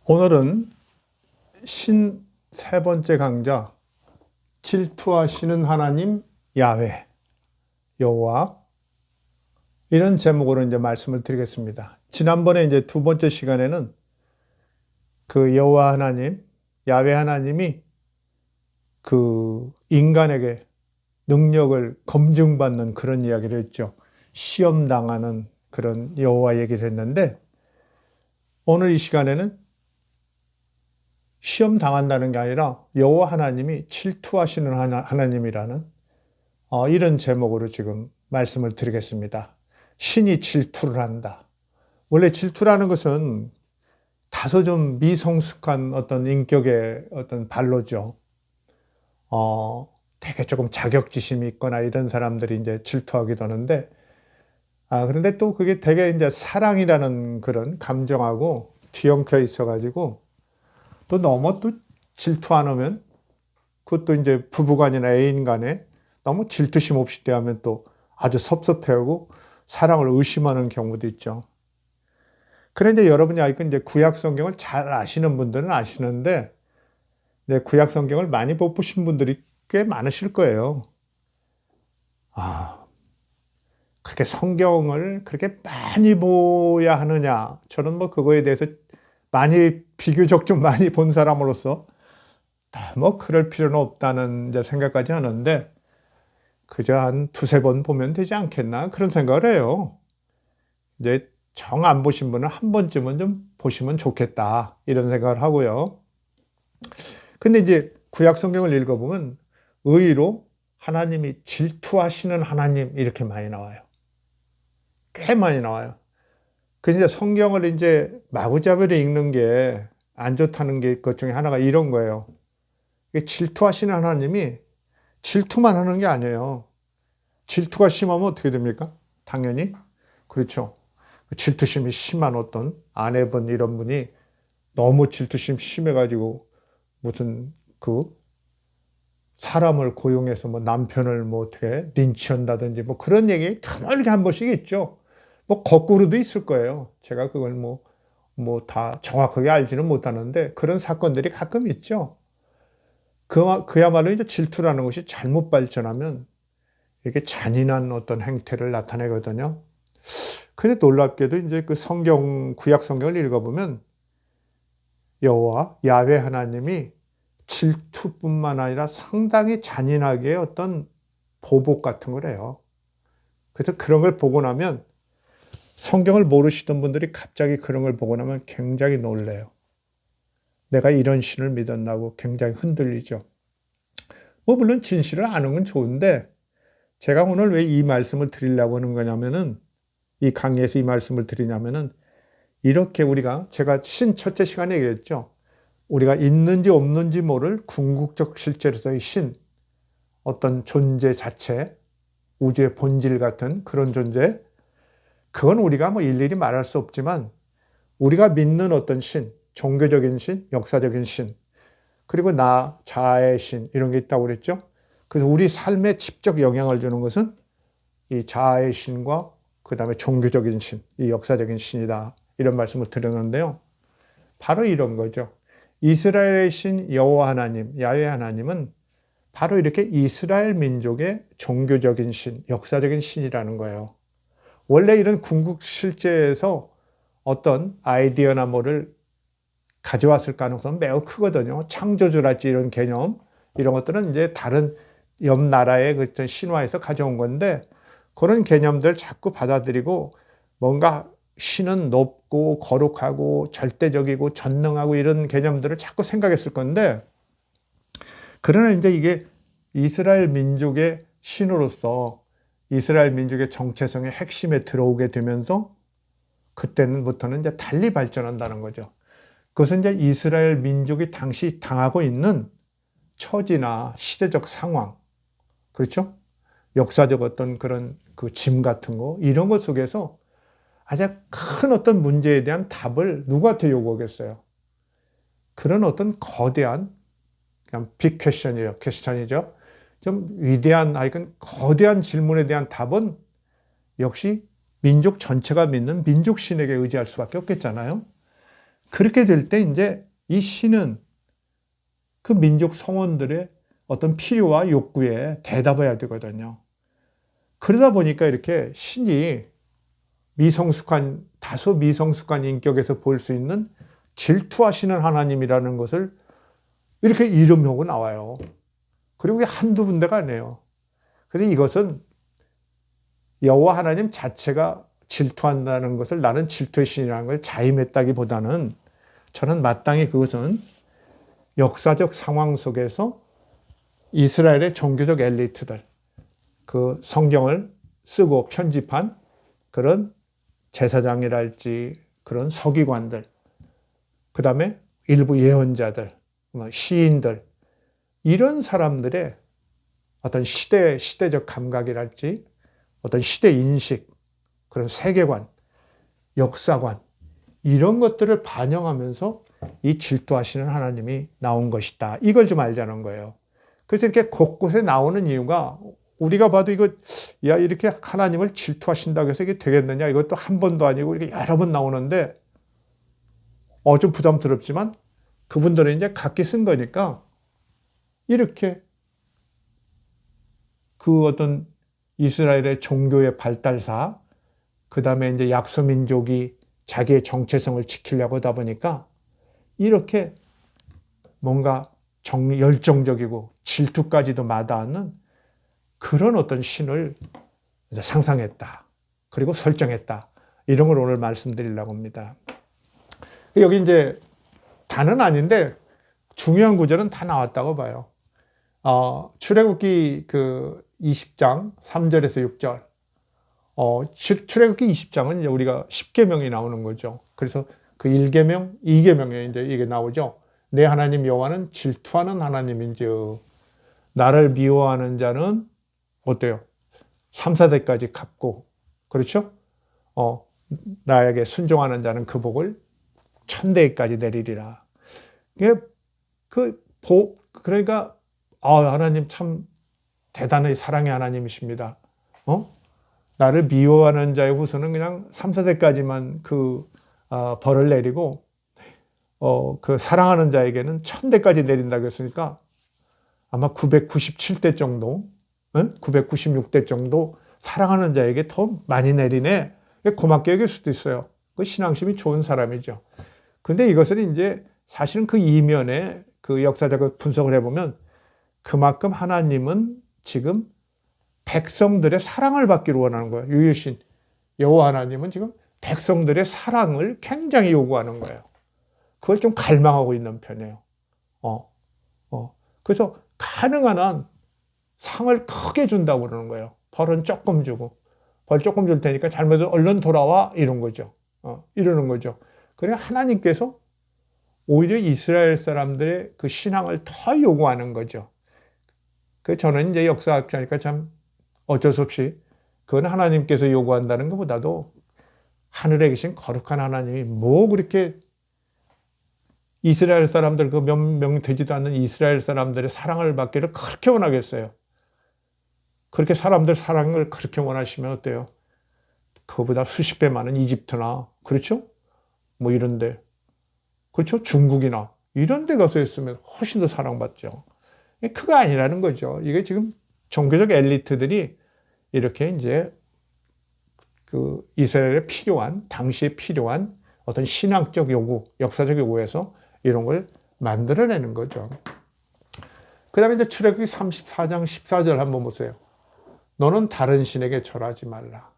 오늘은 세 번째 강좌, 질투하시는 하나님 야훼, 여호와, 이런 제목으로 이제 말씀을 드리겠습니다. 지난번에 이제 두 번째 시간에는 그 여호와 하나님, 야훼 하나님이 그 인간에게 능력을 검증받는 그런 이야기를 했죠. 시험당하는 그런 여호와 얘기를 했는데, 오늘 이 시간에는 시험 당한다는 게 아니라 여호와 하나님이 질투하시는 하나님이라는 이런 제목으로 지금 말씀을 드리겠습니다. 신이 질투를 한다. 원래 질투라는 것은 다소 좀 미성숙한 어떤 인격의 어떤 발로죠. 되게 조금 자격지심이 있거나 이런 사람들이 이제 질투하기도 하는데, 그런데 또 그게 되게 이제 사랑이라는 그런 감정하고 뒤엉켜 있어가지고 또 너무 또 질투 안 하면, 그것도 이제 부부간이나 애인 간에 너무 질투심 없이 대하면 또 아주 섭섭해하고 사랑을 의심하는 경우도 있죠. 그런데 여러분이 이제 구약 성경을 잘 아시는 분들은 아시는데, 구약 성경을 많이 못 보신 분들이 꽤 많으실 거예요. 그렇게 성경을 그렇게 많이 보야 하느냐? 저는 뭐 그거에 대해서 비교적 좀 많이 본 사람으로서 뭐 그럴 필요는 없다는 이제 생각까지 하는데, 그저 한 두세 번 보면 되지 않겠나 그런 생각을 해요. 이제 정 안 보신 분은 한 번쯤은 좀 보시면 좋겠다 이런 생각을 하고요. 근데 이제 구약 성경을 읽어보면 의외로 하나님이 질투하시는 하나님 이렇게 많이 나와요. 꽤 많이 나와요. 그래서 이제 성경을 이제 마구잡이로 읽는 게 안 좋다는 게 것 중에 하나가 이런 거예요. 질투하시는 하나님이 질투만 하는 게 아니에요. 질투가 심하면 어떻게 됩니까? 당연히 그렇죠. 질투심이 심한 어떤 아내분 이런 분이 너무 질투심 심해가지고 무슨 사람을 고용해서 뭐 남편을 뭐 어떻게 린치한다든지 뭐 그런 얘기 드물게 한 번씩 있죠. 뭐 거꾸로도 있을 거예요. 제가 그걸 뭐 다 정확하게 알지는 못하는데 그런 사건들이 가끔 있죠. 그야말로 이제 질투라는 것이 잘못 발전하면 이게 잔인한 어떤 행태를 나타내거든요. 근데 놀랍게도 이제 그 구약 성경을 읽어보면 여호와, 야훼 하나님이 질투뿐만 아니라 상당히 잔인하게 어떤 보복 같은 걸 해요. 그래서 그런 걸 보고 나면 성경을 모르시던 분들이 갑자기 그런 걸 보고 나면 굉장히 놀래요. 내가 이런 신을 믿었나고 굉장히 흔들리죠. 뭐 물론 진실을 아는 건 좋은데, 제가 오늘 왜 이 말씀을 드리려고 하는 거냐면은, 이 강의에서 이 말씀을 드리냐면은, 이렇게 제가 첫째 시간에 얘기했죠. 우리가 있는지 없는지 모를 궁극적 실제로서의 신, 어떤 존재 자체, 우주의 본질 같은 그런 존재, 그건 우리가 뭐 일일이 말할 수 없지만 우리가 믿는 어떤 신, 종교적인 신, 역사적인 신, 그리고 자아의 신 이런 게 있다고 그랬죠. 그래서 우리 삶에 직접 영향을 주는 것은 이 자아의 신과 그 다음에 종교적인 신, 이 역사적인 신이다 이런 말씀을 드렸는데요. 바로 이런 거죠. 이스라엘의 신 여호와 하나님, 야훼 하나님은 바로 이렇게 이스라엘 민족의 종교적인 신, 역사적인 신이라는 거예요. 원래 이런 궁극 실제에서 어떤 아이디어나 뭐를 가져왔을 가능성은 매우 크거든요. 창조주랄지 이런 개념, 이런 것들은 이제 다른 옆 나라의 그 신화에서 가져온 건데, 그런 개념들 자꾸 받아들이고 뭔가 신은 높고 거룩하고 절대적이고 전능하고 이런 개념들을 자꾸 생각했을 건데, 그러나 이제 이게 이스라엘 민족의 신으로서 이스라엘 민족의 정체성의 핵심에 들어오게 되면서 그때부터는 이제 달리 발전한다는 거죠. 그것은 이제 이스라엘 민족이 당시 당하고 있는 처지나 시대적 상황, 그렇죠? 역사적 어떤 그런 그 짐 같은 거, 이런 것 속에서 아주 큰 어떤 문제에 대한 답을 누구한테 요구하겠어요? 그런 어떤 거대한, 그냥 빅 퀘스천이죠. 좀 위대한, 거대한 질문에 대한 답은 역시 민족 전체가 믿는 민족신에게 의지할 수밖에 없겠잖아요. 그렇게 될 때 이제 이 신은 그 민족 성원들의 어떤 필요와 욕구에 대답해야 되거든요. 그러다 보니까 이렇게 신이 다소 미성숙한 인격에서 볼 수 있는 질투하시는 하나님이라는 것을 이렇게 이름하고 나와요. 그리고 이게 한두 군데가 아니에요. 그래서 이것은 여호와 하나님 자체가 질투한다는 것을 나는 질투의 신이라는 걸 자임했다기보다는 저는 마땅히 그것은 역사적 상황 속에서 이스라엘의 종교적 엘리트들, 그 성경을 쓰고 편집한 그런 제사장이랄지 그런 서기관들, 그 다음에 일부 예언자들, 시인들, 이런 사람들의 어떤 시대적 감각이랄지 어떤 시대 인식, 그런 세계관, 역사관, 이런 것들을 반영하면서 이 질투하시는 하나님이 나온 것이다. 이걸 좀 알자는 거예요. 그래서 이렇게 곳곳에 나오는 이유가 우리가 봐도 이거, 야, 이렇게 하나님을 질투하신다고 해서 이게 되겠느냐? 이것도 한 번도 아니고 이렇게 여러 번 나오는데, 좀 부담스럽지만 그분들은 이제 각기 쓴 거니까 이렇게 그 어떤 이스라엘의 종교의 발달사, 그 다음에 이제 약소민족이 자기의 정체성을 지키려고 하다 보니까 이렇게 뭔가 열정적이고 질투까지도 마다하는 그런 어떤 신을 상상했다. 그리고 설정했다. 이런 걸 오늘 말씀드리려고 합니다. 여기 이제 다는 아닌데 중요한 구절은 다 나왔다고 봐요. 출애굽기 그 20장 3절에서 6절. 출애굽기 20장은 이제 우리가 10계명이 나오는 거죠. 그래서 그 1계명, 2계명에 이제 이게 나오죠. 내 하나님 여호와는 질투하는 하나님인즉 나를 미워하는 자는 어때요? 3, 4대까지 갚고, 그렇죠? 나에게 순종하는 자는 그 복을 1000대까지 내리리라. 그러니까 하나님 참 대단히 사랑의 하나님이십니다. 나를 미워하는 자의 후손은 그냥 3, 4대까지만 벌을 내리고, 그 사랑하는 자에게는 1000대까지 내린다고 했으니까 아마 997대 정도, 996대 정도 사랑하는 자에게 더 많이 내리네. 고맙게 여길 수도 있어요. 그 신앙심이 좋은 사람이죠. 근데 이것은 이제 사실은 그 이면에 그 역사적 분석을 해보면 그만큼 하나님은 지금 백성들의 사랑을 받기를 원하는 거예요. 유일신 여호와 하나님은 지금 백성들의 사랑을 굉장히 요구하는 거예요. 그걸 좀 갈망하고 있는 편이에요. 그래서 가능한 한 상을 크게 준다고 그러는 거예요. 벌은 조금 주고, 벌 조금 줄 테니까 잘못해서 얼른 돌아와, 이런 거죠. 이러는 거죠. 그래 하나님께서 오히려 이스라엘 사람들의 그 신앙을 더 요구하는 거죠. 저는 이제 역사학자니까 참 어쩔 수 없이 그건 하나님께서 요구한다는 것보다도 하늘에 계신 거룩한 하나님이 뭐 그렇게 이스라엘 사람들, 그 몇 명 되지도 않는 이스라엘 사람들의 사랑을 받기를 그렇게 원하겠어요. 그렇게 사람들 사랑을 그렇게 원하시면 어때요? 그거보다 수십 배 많은 이집트나, 그렇죠? 뭐 이런데, 그렇죠? 중국이나 이런 데 가서 했으면 훨씬 더 사랑받죠. 그거 아니라는 거죠. 이게 지금 종교적 엘리트들이 이렇게 이제 그 이스라엘에 필요한, 당시에 필요한 어떤 신앙적 요구, 역사적 요구에서 이런 걸 만들어내는 거죠. 그 다음에 이제 출애굽기 34장 14절 한번 보세요. 너는 다른 신에게 절하지 말라.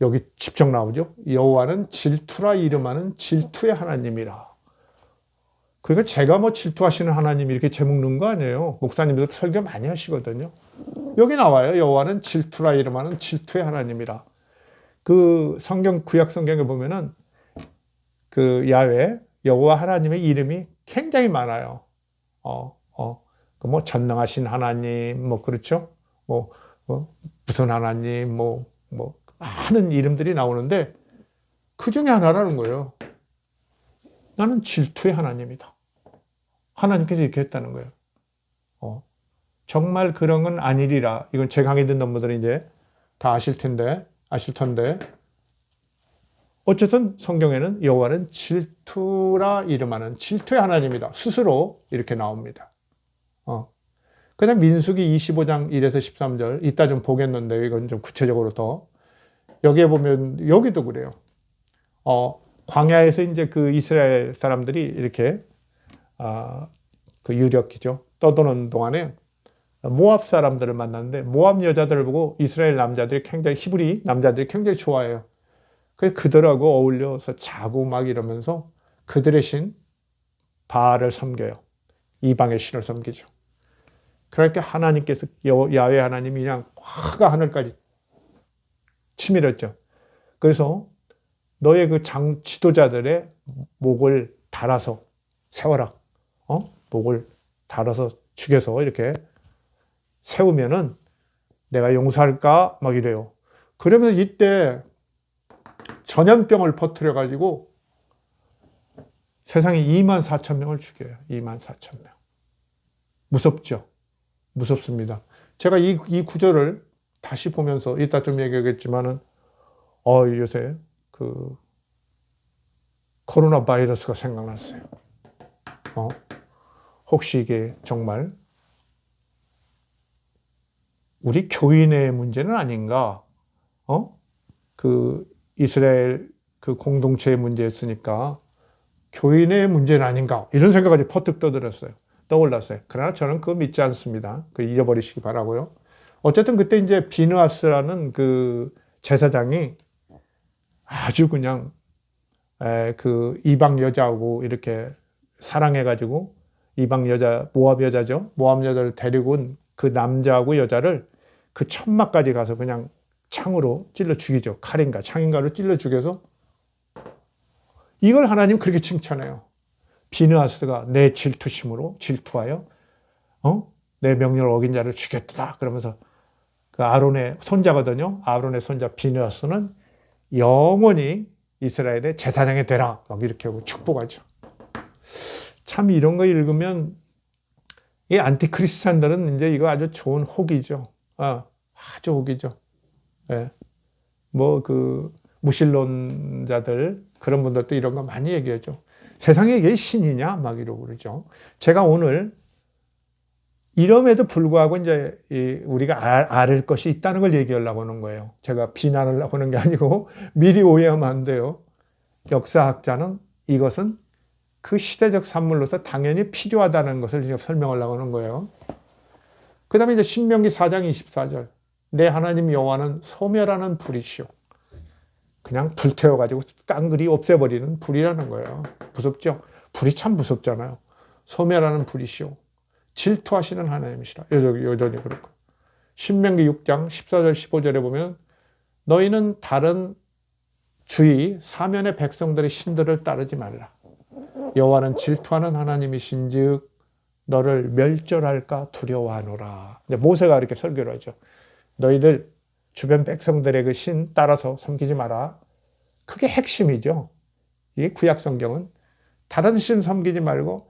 여기 직접 나오죠. 여호와는 질투라 이름하는 질투의 하나님이라. 그러니까 제가 뭐 질투하시는 하나님 이렇게 제목 넣은 거 아니에요. 목사님들도 설교 많이 하시거든요. 여기 나와요. 여호와는 질투라 이름하는 질투의 하나님이라. 그 성경, 구약 성경에 보면은 그 야훼, 여호와 하나님의 이름이 굉장히 많아요. 뭐 전능하신 하나님, 뭐 그렇죠? 무슨 하나님, 많은 이름들이 나오는데 그 중에 하나라는 거예요. 나는 질투의 하나님이다. 하나님께서 이렇게 했다는 거예요. 정말 그런 건 아니리라. 이건 제 강의 듣는 분들은 이제 다 아실 텐데. 어쨌든 성경에는 여호와는 질투라 이름하는 질투의 하나님이다. 스스로 이렇게 나옵니다. 그 다음 민수기 25장 1에서 13절, 이따 좀 보겠는데, 이건 좀 구체적으로 더. 여기에 보면, 여기도 그래요. 광야에서 이제 그 이스라엘 사람들이 이렇게, 그 유력이죠. 떠도는 동안에 모압 사람들을 만났는데, 모압 여자들을 보고 이스라엘 남자들이 굉장히, 히브리 남자들이 굉장히 좋아해요. 그래서 그들하고 어울려서 자고 막 이러면서 그들의 신, 바알을 섬겨요. 이방의 신을 섬기죠. 그러니까 하나님께서, 야훼 하나님이 그냥 화가 하늘까지 치밀었죠. 그래서 너의 그 지도자들의 목을 달아서 세워라. 목을 달아서 죽여서 이렇게 세우면은 내가 용서할까? 막 이래요. 그러면서 이때 전염병을 퍼뜨려가지고 세상에 24,000명을 죽여요. 24,000명. 무섭죠? 무섭습니다. 제가 이 구절을 다시 보면서 이따 좀 얘기하겠지만은, 요새 그 코로나 바이러스가 생각났어요. 혹시 이게 정말 우리 교인의 문제는 아닌가? 그 이스라엘 그 공동체의 문제였으니까 교인의 문제는 아닌가? 이런 생각까지 퍼뜩 떠올랐어요. 그러나 저는 그거 믿지 않습니다. 그 잊어버리시기 바라고요. 어쨌든 그때 이제 비느하스라는 그 제사장이 아주 그냥 그 이방 여자하고 이렇게 사랑해가지고 이방 여자, 모압 여자죠. 모압 여자를 데리고 온 그 남자하고 여자를 그 천막까지 가서 그냥 창으로 찔러 죽이죠. 칼인가 창인가로 찔러 죽여서 이걸 하나님 그렇게 칭찬해요. 비느하스가 내 질투하여 내 명령을 어긴 자를 죽였다. 그러면서 그 아론의 손자거든요. 아론의 손자 비느하스는 영원히 이스라엘의 제사장이 되라. 막 이렇게 하고 축복하죠. 참 이런 거 읽으면 이 안티크리스찬들은 이제 이거 아주 좋은 혹이죠. 아주 혹이죠. 예. 뭐 그 무신론자들 그런 분들도 이런 거 많이 얘기하죠. 세상에 이게 신이냐? 막 이러고 그러죠. 제가 오늘 이럼에도 불구하고 이제 우리가 알 것이 있다는 걸 얘기하려고 하는 거예요. 제가 비난하려고 하는 게 아니고 미리 오해하면 안 돼요. 역사학자는 이것은 그 시대적 산물로서 당연히 필요하다는 것을 설명하려고 하는 거예요. 그 다음에 이제 신명기 4장 24절. 내 하나님 여호와는 소멸하는 불이시오. 그냥 불태워가지고 깡그리 없애버리는 불이라는 거예요. 무섭죠? 불이 참 무섭잖아요. 소멸하는 불이시오. 질투하시는 하나님이시라. 여전히 그렇고. 신명기 6장 14절 15절에 보면 너희는 다른 주위 사면의 백성들의 신들을 따르지 말라. 여호와는 질투하는 하나님이신즉 너를 멸절할까 두려워하노라. 모세가 이렇게 설교를 하죠. 너희들 주변 백성들의 그 신 따라서 섬기지 마라. 그게 핵심이죠. 이 구약 성경은 다른 신 섬기지 말고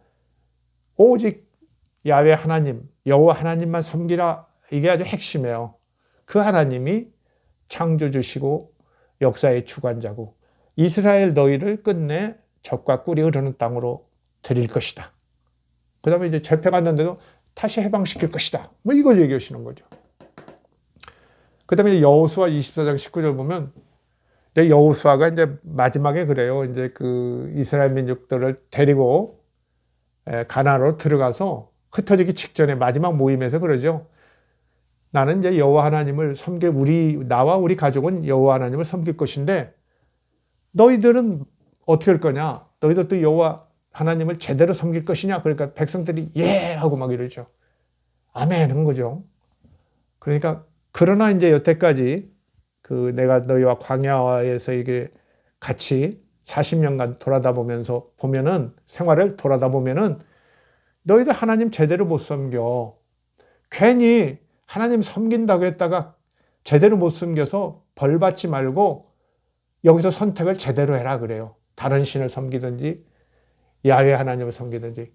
오직 야훼 하나님, 여호와 하나님만 섬기라. 이게 아주 핵심이에요. 그 하나님이 창조주시고 역사의 주관자고 이스라엘 너희를 끝내 젖과 꿀이 흐르는 땅으로 드릴 것이다. 그 다음에 이제 잡혀갔는데도 다시 해방시킬 것이다. 뭐 이걸 얘기하시는 거죠. 그 다음에 여호수아 24장 19절 보면 여호수아가 이제 마지막에 그래요. 이제 그 이스라엘 민족들을 데리고 가나안으로 들어가서 흩어지기 직전에 마지막 모임에서 그러죠. 나는 이제 여호와 하나님을 나와 우리 가족은 여호와 하나님을 섬길 것인데 너희들은 어떻게 할 거냐? 너희들도 여호와 하나님을 제대로 섬길 것이냐? 그러니까 백성들이 예 하고 막 이러죠. 아멘 한 거죠. 그러니까 그러나 이제 여태까지 그 내가 너희와 광야에서 이게 같이 40년간 돌아다 보면서 생활을 돌아다 보면은 너희들 하나님 제대로 못 섬겨. 괜히 하나님 섬긴다고 했다가 제대로 못 섬겨서 벌 받지 말고 여기서 선택을 제대로 해라 그래요. 다른 신을 섬기든지 야훼 하나님을 섬기든지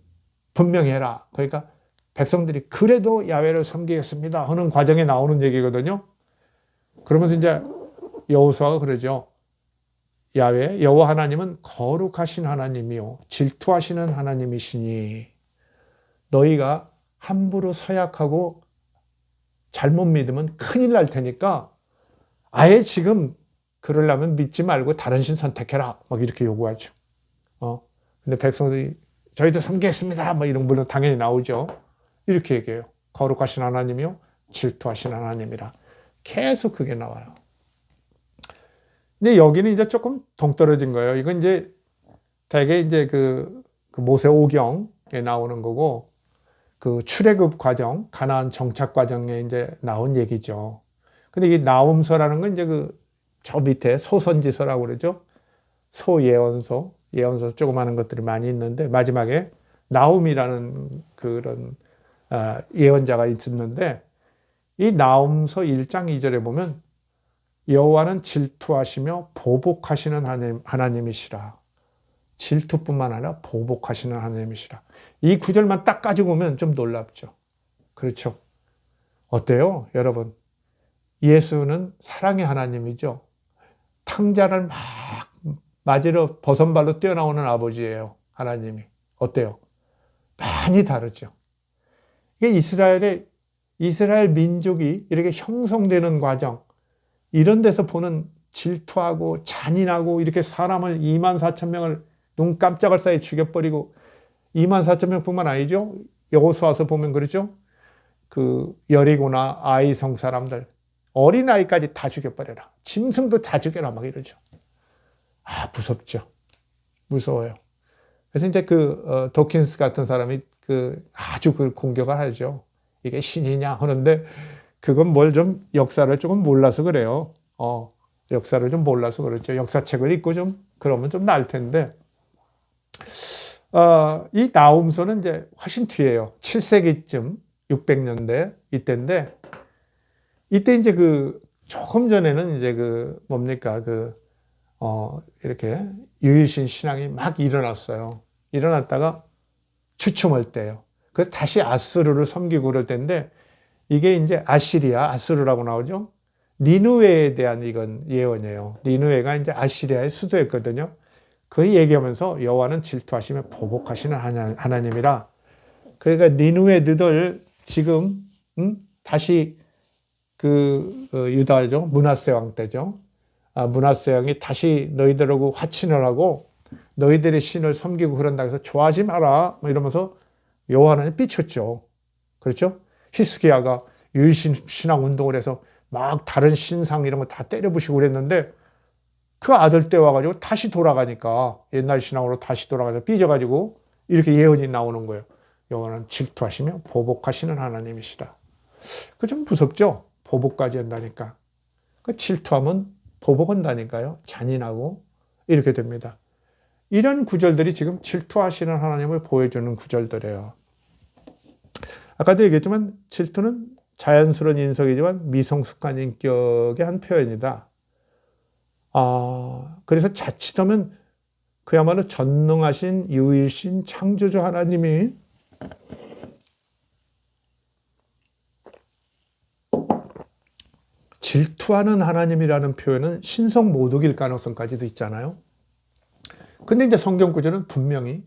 분명히 해라. 그러니까 백성들이 그래도 야훼를 섬기겠습니다 하는 과정에 나오는 얘기거든요. 그러면서 이제 여호수아가 그러죠. 야훼 여호와 하나님은 거룩하신 하나님이요 질투하시는 하나님이시니 너희가 함부로 서약하고 잘못 믿으면 큰일 날 테니까 아예 지금 그러려면 믿지 말고 다른 신 선택해라. 막 이렇게 요구하죠. 근데 백성들이 저희도 섬기겠습니다. 뭐 이런 물론 당연히 나오죠. 이렇게 얘기해요. 거룩하신 하나님이요 질투하신 하나님이라. 계속 그게 나와요. 근데 여기는 이제 조금 동떨어진 거예요. 이건 이제 대개 이제 그 모세 오경에 나오는 거고 그 출애굽 과정, 가나안 정착 과정에 이제 나온 얘기죠. 근데 이 나훔서라는 건 이제 저 밑에 소선지서라고 그러죠. 소예언서, 예언서 조그마한 것들이 많이 있는데 마지막에 나훔이라는 그런 예언자가 있었는데 이 나훔서 1장 2절에 보면 여호와는 질투하시며 보복하시는 하나님이시라. 질투뿐만 아니라 보복하시는 하나님이시라. 이 구절만 딱 가지고 오면 좀 놀랍죠. 그렇죠. 어때요, 여러분? 예수는 사랑의 하나님이죠. 탕자를 막 맞으러 버선발로 뛰어나오는 아버지예요. 하나님이. 어때요? 많이 다르죠. 이게 이스라엘 민족이 이렇게 형성되는 과정, 이런 데서 보는 질투하고 잔인하고 이렇게 사람을 24,000명을 눈 깜짝할 사이에 죽여버리고 24,000명뿐만 아니죠. 여호수아서 보면 그러죠. 그 여리고나 아이성 사람들 어린아이까지 다 죽여버려라. 짐승도 다 죽여라 막 이러죠. 무섭죠. 무서워요. 그래서 이제 도킨스 같은 사람이 아주 공격을 하죠. 이게 신이냐 하는데 그건 역사를 조금 몰라서 그래요. 역사를 좀 몰라서 그렇죠. 역사책을 읽고 그러면 좀 나을 텐데. 이 나훔서는 이제 훨씬 뒤에요. 7세기쯤, 600년대, 이때인데, 이때 이제 조금 전에는 이제 이렇게 유일신 신앙이 막 일어났어요. 일어났다가 주춤할 때예요. 그래서 다시 아수르를 섬기고 그럴 때인데, 이게 이제 아수르라고 나오죠. 니느웨에 대한 이건 예언이에요. 니느웨가 이제 아시리아의 수도였거든요. 그 얘기하면서 여호와는 질투하시며 보복하시는 하나님이라. 그러니까 니느웨들 지금 다시 유다죠. 므낫세 왕 때죠. 므낫세 왕이 다시 너희들하고 화친을 하고 너희들의 신을 섬기고 그런다 해서 좋아하지 마라. 뭐 이러면서 여호와 하나님 삐쳤죠. 그렇죠? 히스기야가 유일신 신앙 운동을 해서 막 다른 신상 이런 거 다 때려부시고 그랬는데 그 아들 때 와가지고 다시 돌아가니까 옛날 신앙으로 다시 돌아가서 삐져가지고 이렇게 예언이 나오는 거예요. 여호와는 질투하시며 보복하시는 하나님이시라. 그 좀 무섭죠? 보복까지 한다니까. 질투하면 보복한다니까요. 잔인하고 이렇게 됩니다. 이런 구절들이 지금 질투하시는 하나님을 보여주는 구절들이에요. 아까도 얘기했지만 질투는 자연스러운 인성이지만 미성숙한 인격의 한 표현이다. 그래서 자칫하면 그야말로 전능하신 유일신 창조주 하나님이 질투하는 하나님이라는 표현은 신성 모독일 가능성까지도 있잖아요. 근데 이제 성경 구절은 분명히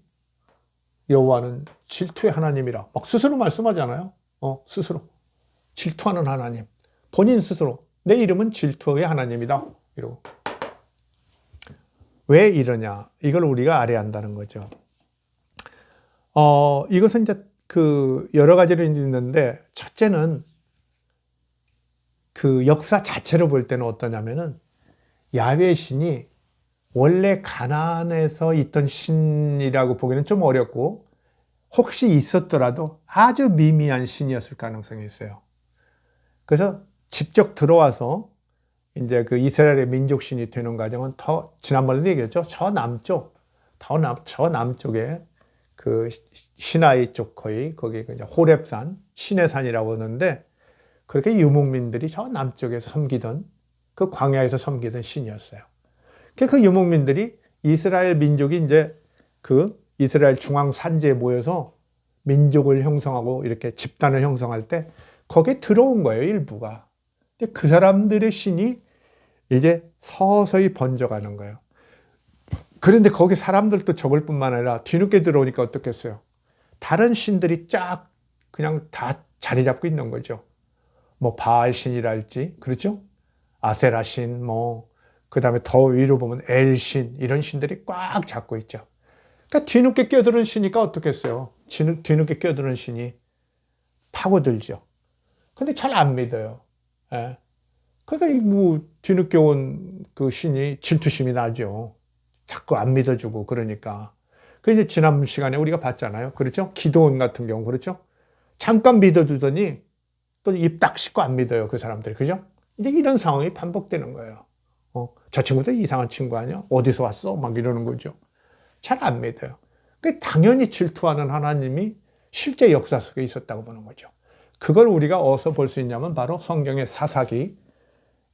여호와는 질투의 하나님이라 막 스스로 말씀하잖아요. 스스로 질투하는 하나님, 본인 스스로 내 이름은 질투의 하나님이다 이러고. 왜 이러냐? 이걸 우리가 알아야 한다는 거죠. 이것은 이제 여러 가지로 있는데 첫째는 역사 자체로 볼 때는 어떠냐면은 야훼 신이 원래 가나안에서 있던 신이라고 보기는 좀 어렵고 혹시 있었더라도 아주 미미한 신이었을 가능성이 있어요. 그래서 직접 들어와서 이제 이스라엘의 민족신이 되는 과정은 더 지난번에도 얘기했죠. 저 남쪽에 시나이 쪽 거의 거기 이제 호렙산 신의 산이라고 하는데 그렇게 유목민들이 저 남쪽에서 섬기던 광야에서 섬기던 신이었어요. 그 유목민들이 이스라엘 민족이 이제 이스라엘 중앙 산지에 모여서 민족을 형성하고 이렇게 집단을 형성할 때 거기에 들어온 거예요, 일부가. 근데 그 사람들의 신이 이제 서서히 번져가는 거예요. 그런데 거기 사람들도 적을 뿐만 아니라 뒤늦게 들어오니까 어떻겠어요? 다른 신들이 쫙 그냥 다 자리 잡고 있는 거죠. 뭐 바알 신이랄지, 그렇죠? 아세라 신, 그 다음에 더 위로 보면 엘 신, 이런 신들이 꽉 잡고 있죠. 그러니까 뒤늦게 끼어드는 신이니까 어떻겠어요? 뒤늦게 끼어드는 신이 파고들죠. 근데 잘 안 믿어요. 예. 그러니까 뭐 뒤늦게 온 그 신이 질투심이 나죠. 자꾸 안 믿어주고 그러니까. 그 이제 지난 시간에 우리가 봤잖아요. 그렇죠? 기도원 같은 경우 그렇죠? 잠깐 믿어주더니 또 입 딱 씻고 안 믿어요. 그 사람들이. 그죠? 이제 이런 상황이 반복되는 거예요. 저 친구도 이상한 친구 아니야? 어디서 왔어? 막 이러는 거죠. 잘 안 믿어요. 그 당연히 질투하는 하나님이 실제 역사 속에 있었다고 보는 거죠. 그걸 우리가 어디서 볼 수 있냐면 바로 성경의 사사기,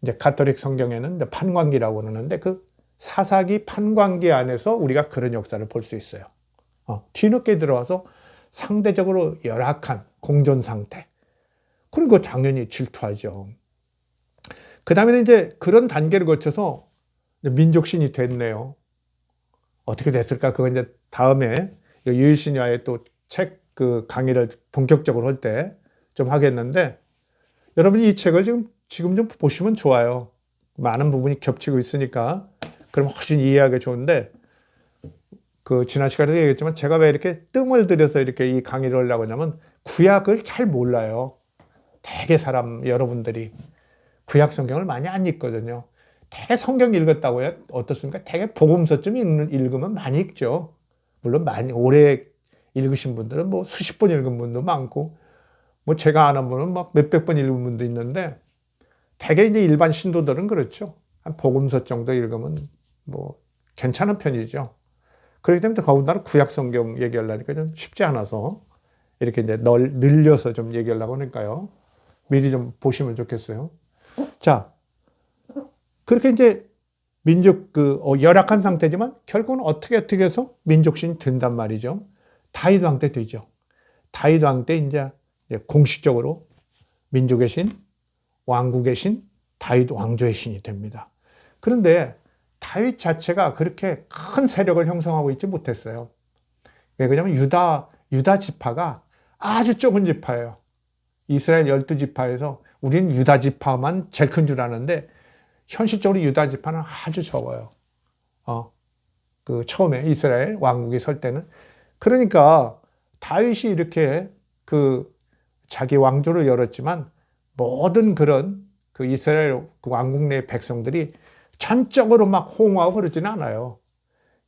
이제 가톨릭 성경에는 이제 판관기라고 그러는데 그 사사기 판관기 안에서 우리가 그런 역사를 볼 수 있어요. 뒤늦게 들어와서 상대적으로 열악한 공존 상태. 그리고 당연히 질투하죠. 그 다음에는 이제 그런 단계를 거쳐서 민족신이 됐네요. 어떻게 됐을까? 그건 이제 다음에 유일신야의 또 책 그 강의를 본격적으로 할 때 좀 하겠는데, 여러분이 이 책을 지금 좀 보시면 좋아요. 많은 부분이 겹치고 있으니까. 그럼 훨씬 이해하기 좋은데, 그 지난 시간에도 얘기했지만 제가 왜 이렇게 뜸을 들여서 이렇게 이 강의를 하려고 하냐면 구약을 잘 몰라요. 되게 여러분들이 구약 성경을 많이 안 읽거든요. 되게 성경 읽었다고 해요. 어떻습니까? 되게 복음서쯤 읽으면 많이 읽죠. 물론 많이 오래 읽으신 분들은 뭐 수십 번 읽은 분도 많고, 뭐 제가 아는 분은 막 몇백 번 읽은 분도 있는데, 되게 이제 일반 신도들은 그렇죠. 한 복음서 정도 읽으면 뭐 괜찮은 편이죠. 그렇기 때문에 더군다나 구약 성경 얘기하려니까 좀 쉽지 않아서 이렇게 이제 늘려서 좀 얘기하려고 하니까요. 미리 좀 보시면 좋겠어요. 자, 그렇게 이제 민족 열악한 상태지만 결국은 어떻게 해서 민족신이 된단 말이죠. 다윗 왕 때 되죠. 다윗 왕 때 이제 공식적으로 민족의 신, 왕국의 신, 다윗 왕조의 신이 됩니다. 그런데 다윗 자체가 그렇게 큰 세력을 형성하고 있지 못했어요. 왜 그러냐면 유다 지파가 아주 좁은 지파예요. 이스라엘 12지파에서 우리는 유다 지파만 제일 큰 줄 아는데 현실적으로 유다 지파는 아주 적어요. 처음에 이스라엘 왕국이 설 때는. 그러니까 다윗이 이렇게 자기 왕조를 열었지만 모든 그런 이스라엘 왕국 내 백성들이 전적으로 막 호응하고 그러지는 않아요.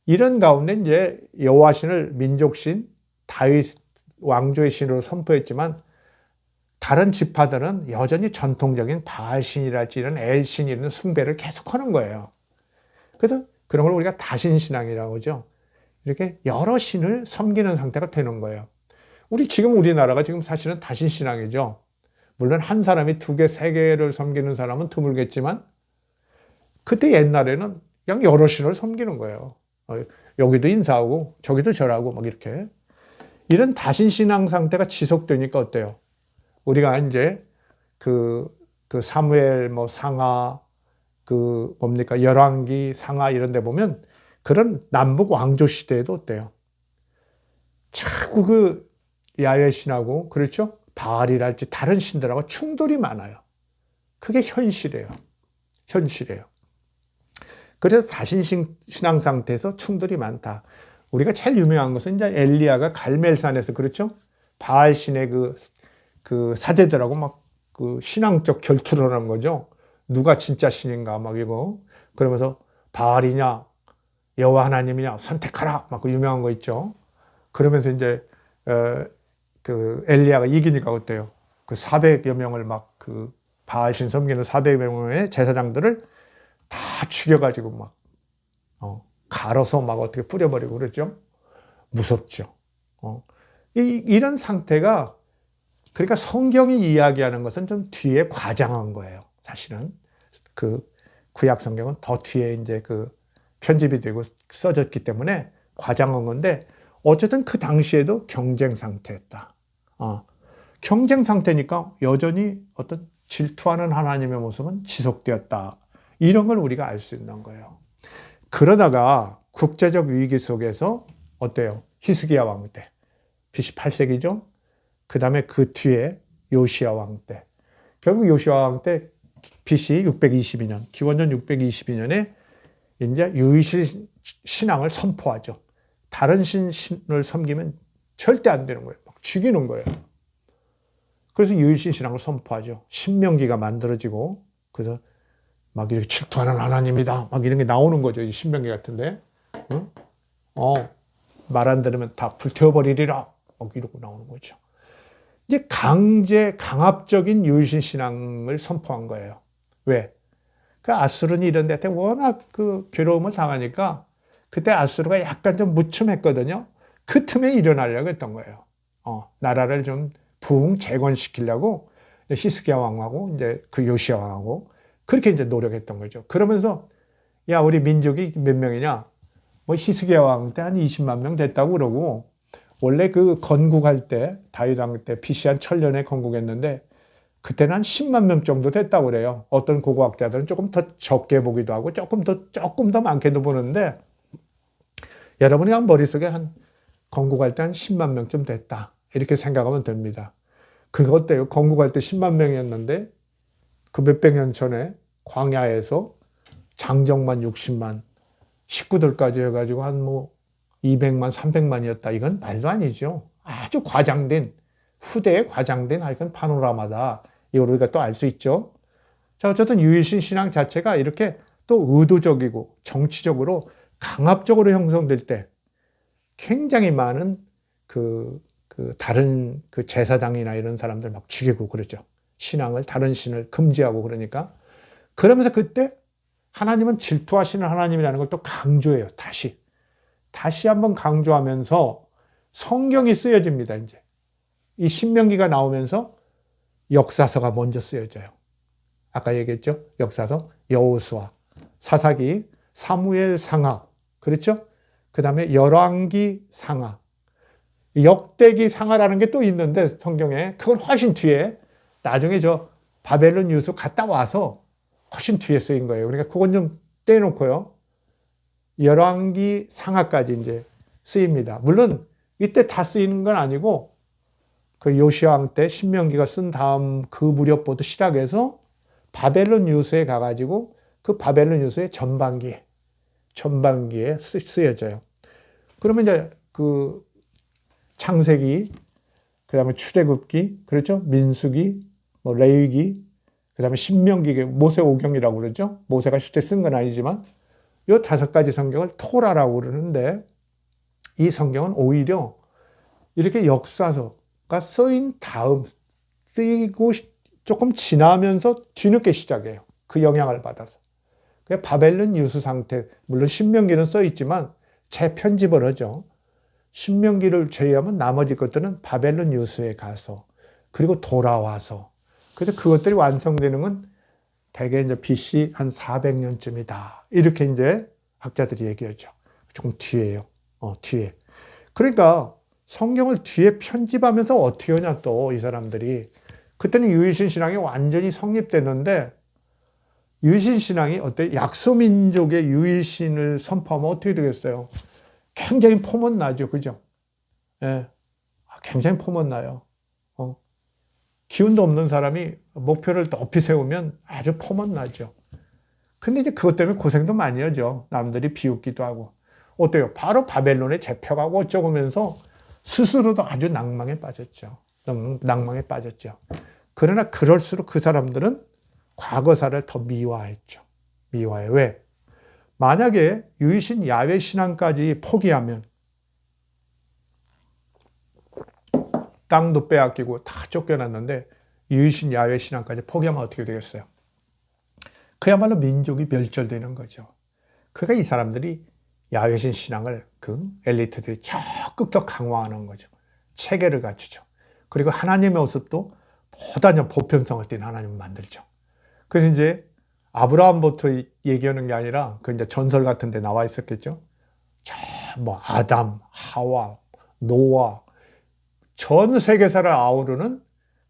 이런 가운데 이제 여호와신을 민족신, 다윗 왕조의 신으로 선포했지만 다른 지파들은 여전히 전통적인 바알신이랄지 이런 엘신 이런 숭배를 계속하는 거예요. 그래서 그런 걸 우리가 다신신앙이라고 하죠. 이렇게 여러 신을 섬기는 상태가 되는 거예요. 우리나라가 지금 사실은 다신신앙이죠. 물론 한 사람이 2개, 3개를 섬기는 사람은 드물겠지만 그때 옛날에는 그냥 여러 신을 섬기는 거예요. 여기도 인사하고 저기도 절하고 막 이렇게. 이런 다신신앙 상태가 지속되니까 어때요? 우리가 이제 사무엘 상하 열왕기 상하 이런 데 보면 그런 남북 왕조 시대에도 어때요? 자꾸 야훼 신하고 그렇죠? 바알이랄지 다른 신들하고 충돌이 많아요. 그게 현실이에요. 그래서 다신신앙 상태에서 충돌이 많다. 우리가 제일 유명한 것은 이제 엘리야가 갈멜산에서 그렇죠? 바알 신의 그 사제들하고 막 신앙적 결투를 하는 거죠. 누가 진짜 신인가 막 이거. 그러면서 바알이냐 여호와 하나님이냐 선택하라 막 유명한 거 있죠. 그러면서 이제 엘리야가 이기니까 어때요? 400여 명을 바알신 섬기는 400여 명의 제사장들을 다 죽여가지고 막 갈아서 막 어떻게 뿌려버리고 그러죠. 무섭죠. 이런 상태가, 그러니까 성경이 이야기하는 것은 좀 뒤에 과장한 거예요. 사실은 구약 성경은 더 뒤에 이제 편집이 되고 써졌기 때문에 과장한 건데, 어쨌든 그 당시에도 경쟁 상태였다. 경쟁 상태니까 여전히 어떤 질투하는 하나님의 모습은 지속되었다. 이런 걸 우리가 알 수 있는 거예요. 그러다가 국제적 위기 속에서 어때요? 히스기야 왕 때. BC 8세기죠? 그 다음에 그 뒤에 요시야 왕 때. 결국 요시야 왕 때 BC 622년, 기원전 622년에 이제 유일신 신앙을 선포하죠. 다른 신을 섬기면 절대 안 되는 거예요. 막 죽이는 거예요. 그래서 유일신 신앙을 선포하죠. 신명기가 만들어지고, 그래서 막 이렇게 질투하는 하나님이다. 막 이런 게 나오는 거죠. 이 신명기 같은데. 응? 말 안 들으면 다 불태워버리리라. 막 이러고 나오는 거죠. 이제 강압적인 유일신 신앙을 선포한 거예요. 왜? 그 아수르는 이런 데한테 워낙 그 괴로움을 당하니까 그때 아수르가 약간 좀 무춤했거든요. 그 틈에 일어나려고 했던 거예요. 나라를 좀 부흥 재건시키려고 히스기야 왕하고 이제 그 요시야 왕하고 그렇게 이제 노력했던 거죠. 그러면서 야, 우리 민족이 몇 명이냐? 뭐 히스기야 왕 때 한 20만 명 됐다고 그러고 원래 그 건국할 때 다윗 왕 때 BC 한 1000년에 건국했는데 그때는 한 10만 명 정도 됐다고 그래요. 어떤 고고학자들은 조금 더 적게 보기도 하고 조금 더 많게도 보는데 여러분이 한 머릿속에 한 건국할 때 한 10만 명쯤 됐다. 이렇게 생각하면 됩니다. 그거 어때요? 건국할 때 10만 명이었는데 그 몇백 년 전에 광야에서 장정만 60만, 식구들까지 해가지고 한 뭐 200만, 300만이었다. 이건 말도 아니죠. 아주 과장된, 후대에 과장된 하여간 파노라마다. 이걸 우리가 또 알 수 있죠. 자, 어쨌든 유일신 신앙 자체가 이렇게 또 의도적이고 정치적으로 강압적으로 형성될 때 굉장히 많은 다른 그 제사장이나 이런 사람들 막 죽이고 그러죠. 신앙을, 다른 신을 금지하고 그러니까. 그러면서 그때 하나님은 질투하시는 하나님이라는 걸 또 강조해요. 다시 한번 강조하면서 성경이 쓰여집니다. 이제 이 신명기가 나오면서 역사서가 먼저 쓰여져요. 아까 얘기했죠? 역사서, 여호수아, 사사기, 사무엘 상하, 그렇죠? 그 다음에 열왕기 상하, 역대기 상하라는 게 또 있는데 성경에 그건 훨씬 뒤에 나중에 저 바벨론 유수 갔다 와서 훨씬 뒤에 쓰인 거예요. 그러니까 그건 좀 떼놓고요. 열왕기 상하까지 이제 쓰입니다. 물론 이때 다 쓰이는 건 아니고 그 요시야 왕 때 신명기가 쓴 다음 그 무렵부터 시작해서 바벨론 유수에 가가지고 그 바벨론 유수의 전반기에 쓰여져요. 그러면 이제 그 창세기, 그 다음에 출애굽기, 그렇죠? 민수기, 뭐 레위기, 그 다음에 신명기, 모세오경이라고 그러죠? 모세가 실제 쓴 건 아니지만 이 5가지 성경을 토라라고 그러는데 이 성경은 오히려 이렇게 역사서가 쓰인 다음 쓰이고 조금 지나면서 뒤늦게 시작해요. 그 영향을 받아서. 바벨론 유수 상태, 물론 신명기는 써 있지만 재편집을 하죠. 신명기를 제외하면 나머지 것들은 바벨론 유수에 가서 그리고 돌아와서 그래서 그것들이 완성되는 건 대개 이제 BC 한 400년쯤이다. 이렇게 이제 학자들이 얘기하죠. 조금 뒤에요. 뒤에. 그러니까 성경을 뒤에 편집하면서 어떻게 하냐 또 이 사람들이. 그때는 유일신 신앙이 완전히 성립됐는데 유일신 신앙이 어때? 약소민족의 유일신을 선포하면 어떻게 되겠어요? 굉장히 포먼나죠. 그죠? 예. 굉장히 포먼나요. 기운도 없는 사람이 목표를 높이 세우면 아주 포먼나죠. 근데 이제 그것 때문에 고생도 많이 하죠. 남들이 비웃기도 하고. 어때요? 바로 바벨론에 잡혀가고 어쩌면서 스스로도 아주 낭망에 빠졌죠. 낭망에 빠졌죠. 그러나 그럴수록 그 사람들은 과거사를 더 미화했죠. 미화해. 왜? 만약에 유일신 야훼 신앙까지 포기하면 땅도 빼앗기고 다 쫓겨났는데 유일신 야훼 신앙까지 포기하면 어떻게 되겠어요? 그야말로 민족이 멸절되는 거죠. 그러니까 이 사람들이 야훼신 신앙을 그 엘리트들이 적극 강화하는 거죠. 체계를 갖추죠. 그리고 하나님의 모습도 보다 보편성을 띈 하나님을 만들죠. 그래서 이제 아브라함부터 얘기하는 게 아니라 그 이제 전설 같은 데 나와 있었겠죠. 뭐 아담, 하와, 노아 전 세계사를 아우르는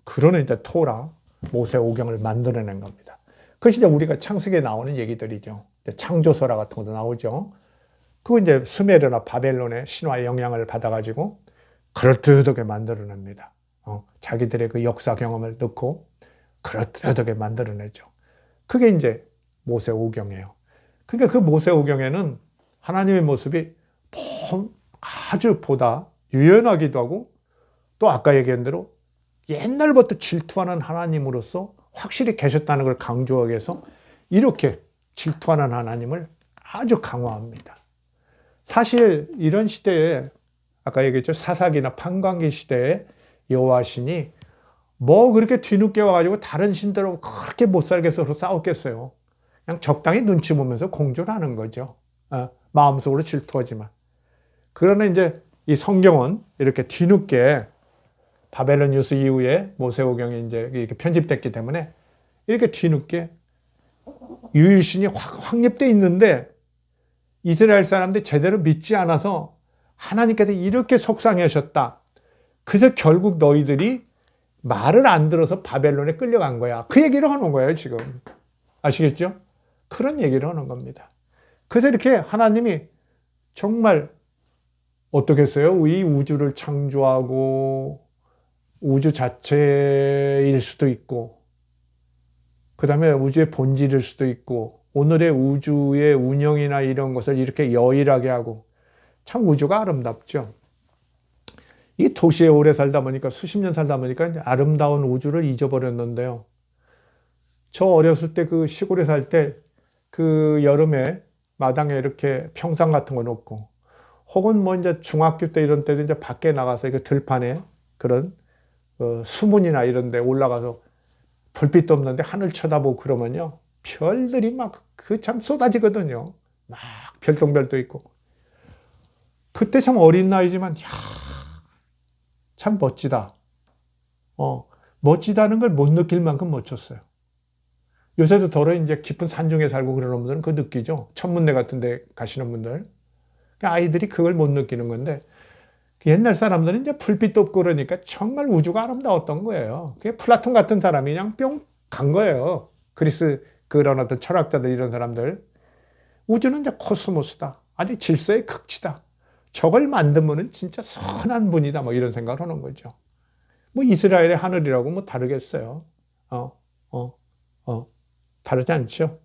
그런 이제 토라, 모세오경을 만들어낸 겁니다. 그것이 이제 우리가 창세기에 나오는 얘기들이죠. 창조설화 같은 것도 나오죠. 그거 이제 수메르나 바벨론의 신화의 영향을 받아가지고 그럴듯하게 만들어냅니다. 자기들의 그 역사 경험을 넣고 그럴듯하게 만들어내죠. 그게 이제 모세오경이에요. 그러니까 그 모세오경에는 하나님의 모습이 아주 보다 유연하기도 하고 또 아까 얘기한 대로 옛날부터 질투하는 하나님으로서 확실히 계셨다는 걸 강조하기 위해서 이렇게 질투하는 하나님을 아주 강화합니다. 사실 이런 시대에 아까 얘기했죠. 사사기나 판관기 시대에 여호와신이 뭐 그렇게 뒤늦게 와가지고 다른 신들하고 그렇게 못 살게 서로 싸웠겠어요. 그냥 적당히 눈치 보면서 공존 하는 거죠. 마음속으로 질투하지만. 그러나 이제 이 성경은 이렇게 뒤늦게 바벨론 유수 이후에 모세오경이 이제 이렇게 편집됐기 때문에 이렇게 뒤늦게 유일신이 확립되어 있는데 이스라엘 사람들이 제대로 믿지 않아서 하나님께서 이렇게 속상해 하셨다. 그래서 결국 너희들이 말을 안 들어서 바벨론에 끌려간 거야. 그 얘기를 하는 거예요, 지금. 아시겠죠? 그런 얘기를 하는 겁니다. 그래서 이렇게 하나님이 정말 어떻게 했어요? 이 우주를 창조하고 우주 자체일 수도 있고 그 다음에 우주의 본질일 수도 있고 오늘의 우주의 운영이나 이런 것을 이렇게 여일하게 하고 참 우주가 아름답죠. 이 도시에 오래 살다 보니까 수십 년 살다 보니까 아름다운 우주를 잊어버렸는데요. 저 어렸을 때 그 시골에 살 때 그 여름에 마당에 이렇게 평상 같은 거 놓고 혹은 뭐 이제 중학교 때 이런 때도 이제 밖에 나가서 이거 들판에 그런 수문이나 이런 데 올라가서 불빛도 없는데 하늘 쳐다보고 그러면요. 별들이 막 그 참 쏟아지거든요. 막 별똥별도 있고. 그때 참 어린 나이지만 야, 참 멋지다. 멋지다는 걸 못 느낄 만큼 멋졌어요. 요새도 더러 이제 깊은 산중에 살고 그러는 분들은 그거 느끼죠. 천문대 같은 데 가시는 분들. 아이들이 그걸 못 느끼는 건데 옛날 사람들은 이제 불빛도 없고 그러니까 정말 우주가 아름다웠던 거예요. 그게 플라톤 같은 사람이 그냥 뿅 간 거예요. 그리스 그런 어떤 철학자들 이런 사람들. 우주는 이제 코스모스다. 아니 질서의 극치다. 저걸 만든 분은 진짜 선한 분이다. 뭐 이런 생각을 하는 거죠. 뭐 이스라엘의 하늘이라고 뭐 다르겠어요. 다르지 않죠.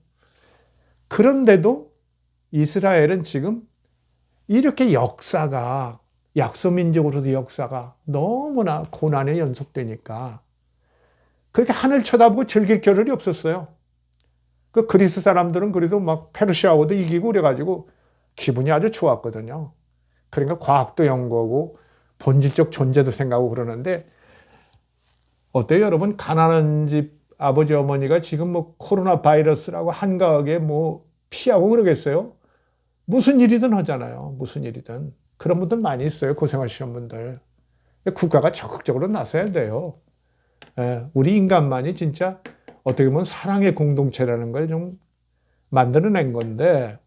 그런데도 이스라엘은 지금 이렇게 역사가 약소민족으로도 역사가 너무나 고난에 연속되니까 그렇게 하늘 쳐다보고 즐길 겨를이 없었어요. 그 그리스 사람들은 그래도 막 페르시아하고도 이기고 그래가지고 기분이 아주 좋았거든요. 그러니까 과학도 연구하고 본질적 존재도 생각하고 그러는데 어때요 여러분? 가난한 집 아버지 어머니가 지금 뭐 코로나 바이러스라고 한가하게 뭐 피하고 그러겠어요? 무슨 일이든 하잖아요. 무슨 일이든. 그런 분들 많이 있어요. 고생하시는 분들. 국가가 적극적으로 나서야 돼요. 우리 인간만이 진짜 어떻게 보면 사랑의 공동체라는 걸 좀 만들어낸 건데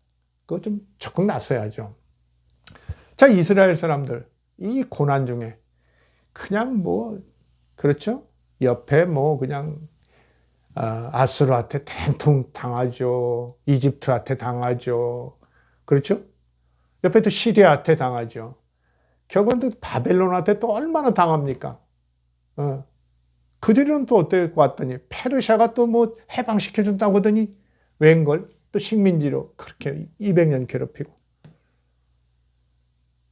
그거 좀 적극 나서야죠. 자, 이스라엘 사람들 이 고난 중에 그냥 뭐 그렇죠? 옆에 뭐 그냥 아수르한테 된통 당하죠. 이집트한테 당하죠. 그렇죠? 옆에 또 시리아한테 당하죠. 결국은 또 바벨론한테 또 얼마나 당합니까? 그들은 또 어떻게 왔더니 페르시아가 또 뭐 해방시켜준다고 하더니 웬걸 또 식민지로 그렇게 200년 괴롭히고